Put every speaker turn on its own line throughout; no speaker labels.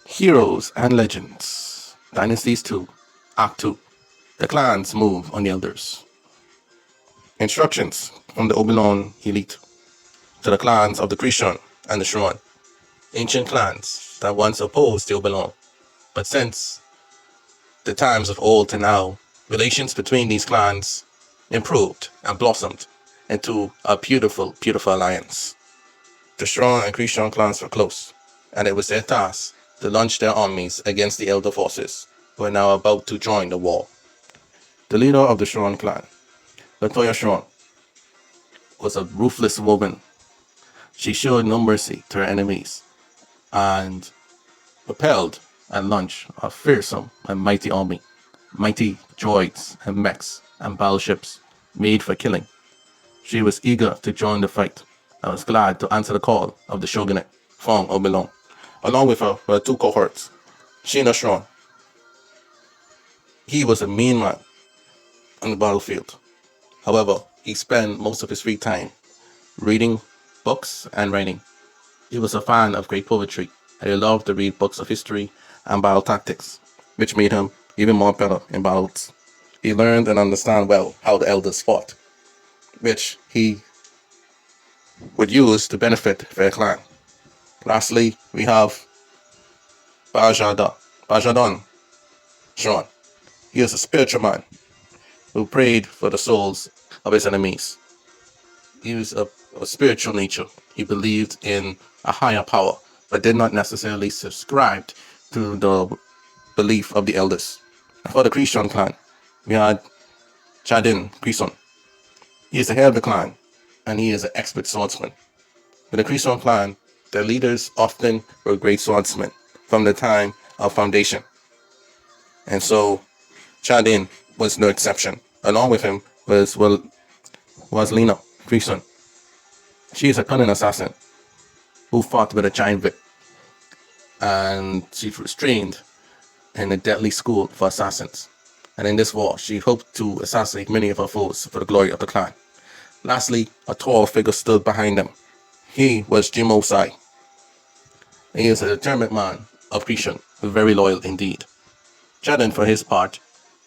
Heroes and Legends. Dynasties 2. Act 2. The clans move on the elders. Instructions from the Oberon elite to the clans of the Creson and the Xron. Ancient clans that once opposed the Oberon. But since the times of old to now, relations between these clans improved and blossomed into a beautiful, beautiful alliance. The Xron and Creson clans were close, and it was their task to launch their armies against the Elder forces, who are now about to join the war. The leader of the Xron clan, Latoya Xron, was a ruthless woman. She showed no mercy to her enemies and propelled and launched a fearsome and mighty army, mighty droids and mechs and battleships made for killing. She was eager to join the fight and was glad to answer the call of the shogunate, Fong Oberon. Along with her were two cohorts, Shina Xron. He was a mean man on the battlefield. However, he spent most of his free time reading books and writing. He was a fan of great poetry, and he loved to read books of history and battle tactics, which made him even more better in battles. He learned and understood well how the elders fought, which he would use to benefit their clan. Lastly, we have Bajadon Xron. He is a spiritual man who prayed for the souls of his enemies. He was a spiritual nature. He believed in a higher power, but did not necessarily subscribe to the belief of the elders. For the Creson clan, we had Chadin Creson. He is the head of the clan, and he is an expert swordsman. In the Creson clan, their leaders often were great swordsmen from the time of foundation. And so Chadin was no exception. Along with him was Lena Creson. She is a cunning assassin who fought with a giant whip, and she was trained in a deadly school for assassins. And in this war, she hoped to assassinate many of her foes for the glory of the clan. Lastly, a tall figure stood behind them. He was Jim Osai. He is a determined man of Creson, very loyal indeed. Chadin, for his part,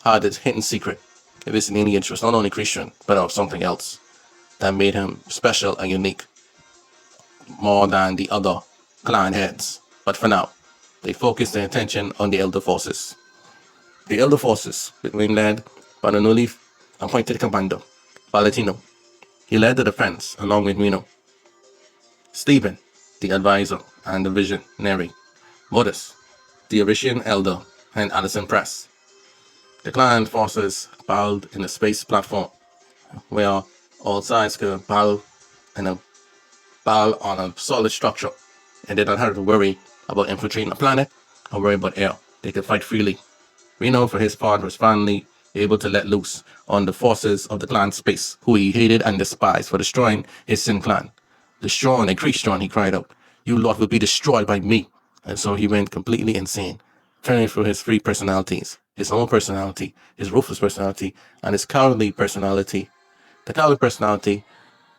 had his hidden secret of his lineage was not only Creson, but of something else that made him special and unique, more than the other clan heads. But for now, they focused their attention on the Elder Forces. The Elder Forces, being led by the newly appointed commander, Valentino. He led the defense along with Reno. Stephen, the advisor and the visionary. Modus, the Orician Elder, and Allison Press. The clan forces battled in a space platform where all sides could battle on a solid structure, and they don't have to worry about infiltrating a planet or worry about air. They could fight freely. Reno, for his part, was finally able to let loose on the forces of the clan space, who he hated and despised for destroying his sin clan. Destroy and Creson, he cried out. You lot will be destroyed by me. And so he went completely insane, turning through his three personalities, his own personality, his ruthless personality, and his cowardly personality. The coward personality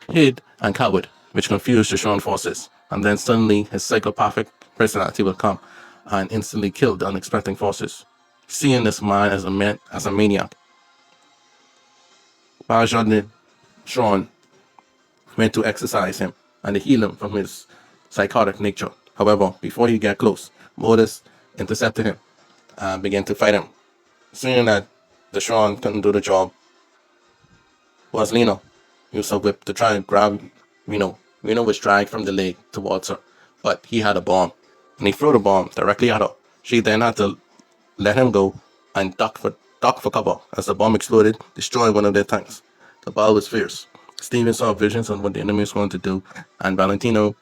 hid and coward, which confused the Xron forces, and then suddenly his psychopathic personality would come and instantly kill the unexpecting forces. Seeing this man as a maniac, Bajadon Xron went to exorcise him and to heal him from his psychotic nature. However, before he got close, Modus intercepted him and began to fight him. Seeing that the Xron couldn't do the job, was Lena used her whip to try and grab Reno. Reno was dragged from the leg towards her, but he had a bomb, and he threw the bomb directly at her. She then had to let him go and duck for cover as the bomb exploded, destroying one of their tanks. The battle was fierce. Steven saw visions on what the enemy was going to do, and Valentino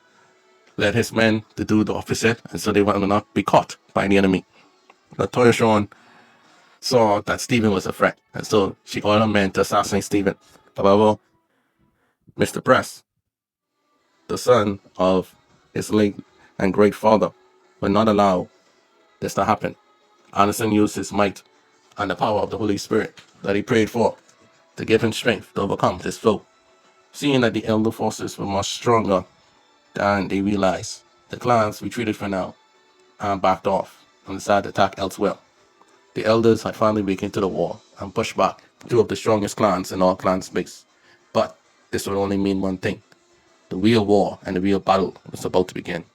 led his men to do the opposite, and so they would not be caught by the enemy. Latoya Xron saw that Stephen was a threat, and so she ordered men to assassinate Stephen. However, Mr. Press, the son of his late and great father, would not allow this to happen. Anderson used his might and the power of the Holy Spirit that he prayed for to give him strength to overcome this foe. Seeing that the elder forces were much stronger than they realized, the clans retreated for now, backed off and decided to attack elsewhere. The elders had finally wakened to the war and pushed back two of the strongest clans in all clan space. But this would only mean one thing. The real war and the real battle was about to begin.